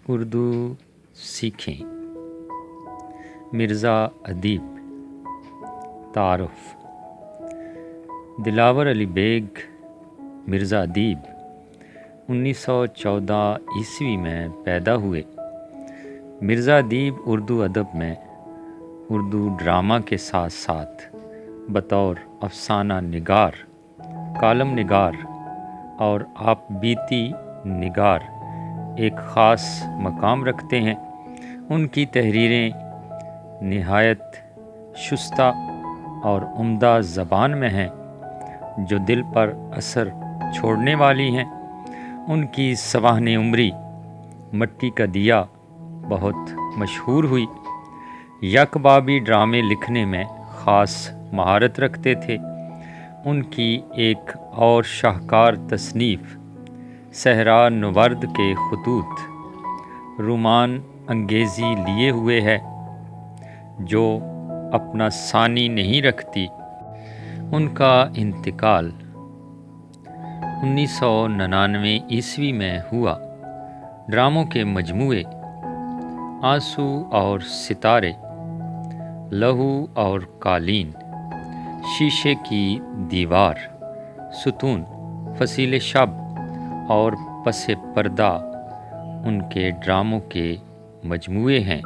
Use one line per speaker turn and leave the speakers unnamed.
اردو سیکھیں۔ مرزا ادیب۔ تعارف۔ دلاور علی بیگ مرزا ادیب 1914 عیسوی میں پیدا ہوئے۔ مرزا ادیب اردو ادب میں اردو ڈرامہ کے ساتھ ساتھ بطور افسانہ نگار، کالم نگار اور آپ بیتی نگار ایک خاص مقام رکھتے ہیں۔ ان کی تحریریں نہایت شستہ اور عمدہ زبان میں ہیں جو دل پر اثر چھوڑنے والی ہیں۔ ان کی سوانح عمری مٹی کا دیا بہت مشہور ہوئی۔ یکبابی ڈرامے لکھنے میں خاص مہارت رکھتے تھے۔ ان کی ایک اور شاہکار تصنیف صحرا نورد کے خطوط رومان انگیزی لیے ہوئے ہے جو اپنا ثانی نہیں رکھتی۔ ان کا انتقال 1999 عیسوی میں ہوا۔ ڈراموں کے مجموعے آنسو اور ستارے، لہو اور قالین، شیشے کی دیوار، ستون، فصیل شب اور پس پردہ ان کے ڈراموں کے مجموعے ہیں۔